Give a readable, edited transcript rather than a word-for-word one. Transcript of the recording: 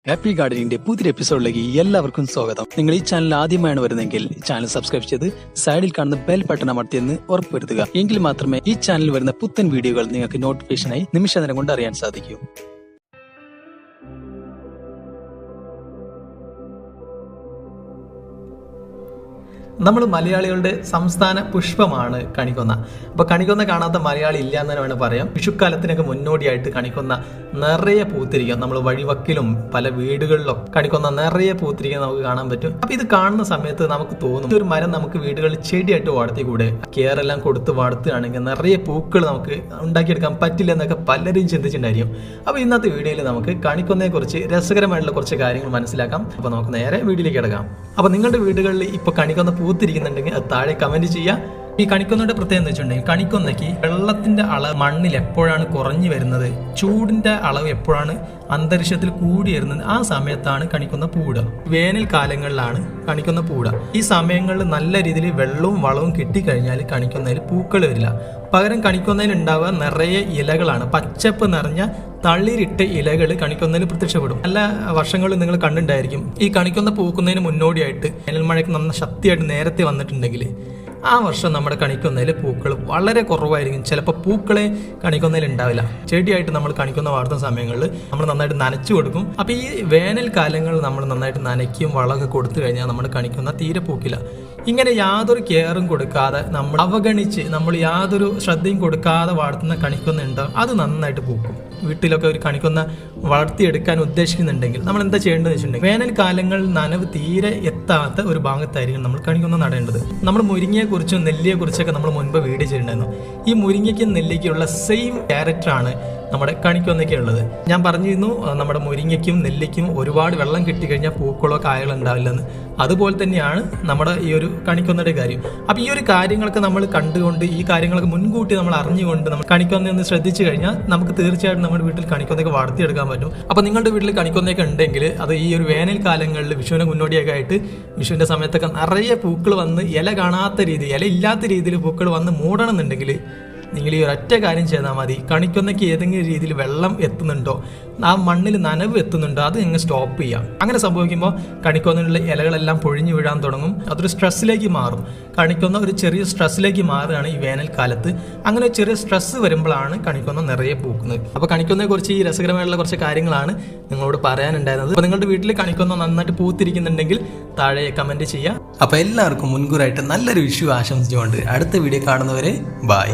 Happy ഗാർഡനിന്റെ പുതിയ എപ്പിസോഡിലേക്ക് എല്ലാവർക്കും സ്വാഗതം. നിങ്ങൾ ഈ ചാനൽ ആദ്യമായാണ് വരുന്നതെങ്കിൽ ചാനൽ സബ്സ്ക്രൈബ് ചെയ്ത് സൈഡിൽ കാണുന്ന ബെൽ ബട്ടൺ അമർത്തിയെന്ന് ഉറപ്പുവരുത്തുക. എങ്കിൽ മാത്രമേ ഈ ചാനലിൽ വരുന്ന പുത്തൻ വീഡിയോകൾ നിങ്ങൾക്ക് നോട്ടിഫിക്കേഷനായി നിമിഷനേരം കൊണ്ട് അറിയാൻ സാധിക്കൂ. നമ്മൾ മലയാളികളുടെ സംസ്ഥാന പുഷ്പമാണ് കണിക്കൊന്ന. അപ്പോൾ കണിക്കൊന്ന കാണാത്ത മലയാളി ഇല്ല എന്ന് തന്നെ വേണം പറയാം. വിഷുക്കാലത്തിനൊക്കെ മുന്നോടിയായിട്ട് കണിക്കൊന്ന നിറയെ പൂത്തിരിക്കും. നമ്മൾ വഴിവക്കിലും പല വീടുകളിലും കണിക്കൊന്ന നിറയെ പൂത്തിരിക്കാൻ നമുക്ക് കാണാൻ പറ്റും. അപ്പോൾ ഇത് കാണുന്ന സമയത്ത് നമുക്ക് തോന്നും ഒരു മരം നമുക്ക് വീടുകളിൽ ചെടിയായിട്ട് വളർത്തിക്കൂടെ, കെയർ എല്ലാം കൊടുത്ത് വളർത്തുകയാണെങ്കിൽ നിറയെ പൂക്കൾ നമുക്ക് ഉണ്ടാക്കിയെടുക്കാൻ പറ്റില്ല എന്നൊക്കെ പലരും ചിന്തിച്ചിട്ടുണ്ടായിരിക്കും. അപ്പോൾ ഇന്നത്തെ വീഡിയോയിൽ നമുക്ക് കണിക്കൊന്നയെ കുറിച്ച് രസകരമായിട്ടുള്ള കുറച്ച് കാര്യങ്ങൾ മനസ്സിലാക്കാം. അപ്പോൾ നമുക്ക് നേരെ വീഡിയോയിലേക്ക് കിടക്കാം. അപ്പോൾ നിങ്ങളുടെ വീടുകളിൽ ഇപ്പോൾ കണിക്കൊന്ന പൂത്തിരിക്കുന്നുണ്ടെങ്കിൽ അത് താഴെ കമന്റ് ചെയ്യാം. ഈ കണിക്കൊന്നയുടെ പ്രത്യേകത എന്ന് വെച്ചിട്ടുണ്ടെങ്കിൽ കണിക്കൊന്നയ്ക്ക് വെള്ളത്തിന്റെ അളവ് മണ്ണിൽ എപ്പോഴാണ് കുറഞ്ഞു വരുന്നത്, ചൂടിന്റെ അളവ് എപ്പോഴാണ് അന്തരീക്ഷത്തിൽ കൂടി വരുന്നത്, ആ സമയത്താണ് കണിക്കൊന്ന പൂടുക. വേനൽ കാലങ്ങളിലാണ് കണിക്കൊന്ന പൂടുക. ഈ സമയങ്ങളിൽ നല്ല രീതിയിൽ വെള്ളവും വളവും കിട്ടിക്കഴിഞ്ഞാൽ കണിക്കൊന്നയിൽ പൂക്കൾ വരില്ല. പകരം കണിക്കൊന്നയിൽ ഉണ്ടാവുക നിറയെ ഇലകളാണ്. പച്ചപ്പ് നിറഞ്ഞ തളിരിട്ട ഇലകൾ കണിക്കൊന്നയിൽ പ്രത്യക്ഷപ്പെടും. നല്ല വർഷങ്ങളിൽ നിങ്ങൾ കണ്ടിട്ടുണ്ടായിരിക്കും. ഈ കണിക്കൊന്ന പൂക്കുന്നതിന് മുന്നോടിയായിട്ട് വേനൽ മഴയ്ക്ക് നന്ന ശക്തിയായിട്ട് നേരത്തെ വന്നിട്ടുണ്ടെങ്കിൽ ആ വർഷം നമ്മുടെ കണിക്കൊന്നയിൽ പൂക്കൾ വളരെ കുറവായിരിക്കും. ചിലപ്പോൾ പൂക്കളെ കണിക്കൊന്നയിൽ ഉണ്ടാവില്ല. ചെടിയായിട്ട് നമ്മൾ കണിക്കൊന്ന വളർത്തുന്ന സമയങ്ങളിൽ നമ്മൾ നന്നായിട്ട് നനച്ചു കൊടുക്കും. അപ്പോൾ ഈ വേനൽ കാലങ്ങളിൽ നമ്മൾ നന്നായിട്ട് നനയ്ക്കും വളമൊക്കെ കൊടുത്തു കഴിഞ്ഞാൽ നമ്മുടെ കണിക്കൊന്ന തീരെ പൂക്കില്ല. ഇങ്ങനെ യാതൊരു കെയറും കൊടുക്കാതെ നമ്മൾ അവഗണിച്ച് നമ്മൾ യാതൊരു ശ്രദ്ധയും കൊടുക്കാതെ വളർത്തുന്ന കണിക്കൊന്ന ഉണ്ടാവും, അത് നന്നായിട്ട് പൂക്കും. വീട്ടിലൊക്കെ ഒരു കണിക്കൊന്ന വളർത്തിയെടുക്കാൻ ഉദ്ദേശിക്കുന്നുണ്ടെങ്കിൽ നമ്മൾ എന്താ ചെയ്യേണ്ടതെന്ന് വെച്ചിട്ടുണ്ടെങ്കിൽ വേനൽ കാലങ്ങളിൽ നനവ് തീരെ എത്താത്ത ഒരു ഭാഗത്തായിരിക്കും നമ്മൾ കണിക്കൊന്ന നടേണ്ടത്. നമ്മൾ മുരിങ്ങയെക്കുറിച്ചും നെല്ലിയെക്കുറിച്ചൊക്കെ നമ്മൾ മുൻപ് വീഡിയോ ചെയ്തിട്ടുണ്ടായിരുന്നു. ഈ മുരിങ്ങയ്ക്കും നെല്ലിക്കുള്ള സെയിം ക്യാരക്ടറാണ് നമ്മുടെ കണിക്കൊന്നയ്ക്ക് ഉള്ളത്. ഞാൻ പറഞ്ഞിരുന്നു നമ്മുടെ മുരിങ്ങയ്ക്കും നെല്ലിക്കും ഒരുപാട് വെള്ളം കിട്ടിക്കഴിഞ്ഞാൽ പൂക്കളോ കായകളോ ഉണ്ടാവില്ലെന്ന്. അതുപോലെ തന്നെയാണ് നമ്മുടെ ഈ ഒരു കണിക്കൊന്നയുടെ കാര്യം. അപ്പം ഈ ഒരു കാര്യങ്ങളൊക്കെ നമ്മൾ കണ്ടുകൊണ്ട് ഈ കാര്യങ്ങളൊക്കെ മുൻകൂട്ടി നമ്മൾ അറിഞ്ഞുകൊണ്ട് നമ്മൾ കണിക്കൊന്നയൊന്ന് ശ്രദ്ധിച്ചു കഴിഞ്ഞാൽ നമുക്ക് തീർച്ചയായിട്ടും നമ്മുടെ വീട്ടിൽ കണിക്കൊന്നയൊക്കെ വളർത്തിയെടുക്കാൻ പറ്റും. അപ്പം നിങ്ങളുടെ വീട്ടിൽ കണിക്കൊന്നയൊക്കെ ഉണ്ടെങ്കിൽ അത് ഈ ഒരു വേനൽ കാലങ്ങളിൽ വിഷുവിനെ മുന്നോടിയൊക്കെ ആയിട്ട് വിഷുവിൻ്റെ സമയത്തൊക്കെ നിറയെ പൂക്കൾ വന്ന് ഇല കാണാത്ത രീതിയിൽ, ഇല ഇല്ലാത്ത രീതിയിൽ പൂക്കൾ വന്ന് മൂടണമെന്നുണ്ടെങ്കിൽ നിങ്ങൾ ഈ ഒരൊറ്റ കാര്യം ചെയ്താൽ മതി. കണിക്കൊന്നയ്ക്ക് ഏതെങ്കിലും രീതിയിൽ വെള്ളം എത്തുന്നുണ്ടോ, ആ മണ്ണിൽ നനവ് എത്തുന്നുണ്ടോ, അത് നിങ്ങൾ സ്റ്റോപ്പ് ചെയ്യാം. അങ്ങനെ സംഭവിക്കുമ്പോൾ കണിക്കൊന്നയിലുള്ള ഇലകളെല്ലാം പൊഴിഞ്ഞു വീഴാൻ തുടങ്ങും. അതൊരു സ്ട്രെസ്സിലേക്ക് മാറും. കണിക്കൊന്ന ഒരു ചെറിയ സ്ട്രെസ്സിലേക്ക് മാറുകയാണ് ഈ വേനൽക്കാലത്ത്. അങ്ങനെ ചെറിയ സ്ട്രെസ് വരുമ്പോഴാണ് കണിക്കൊന്ന നിറയെ പൂക്കുന്നത്. അപ്പോൾ കണിക്കൊന്നയെ കുറിച്ച് ഈ രസകരമായിട്ടുള്ള കുറച്ച് കാര്യങ്ങളാണ് നിങ്ങളോട് പറയാനുണ്ടായിരുന്നത്. അപ്പോൾ നിങ്ങളുടെ വീട്ടിൽ കണിക്കൊന്ന നന്നായിട്ട് പൂത്തിരിക്കുന്നുണ്ടെങ്കിൽ താഴെ കമന്റ് ചെയ്യാം. അപ്പോൾ എല്ലാവർക്കും മുൻകൂറായിട്ട് നല്ലൊരു വിഷു ആശംസിച്ചുകൊണ്ട് അടുത്ത വീഡിയോ കാണുന്നവരെ ബൈ.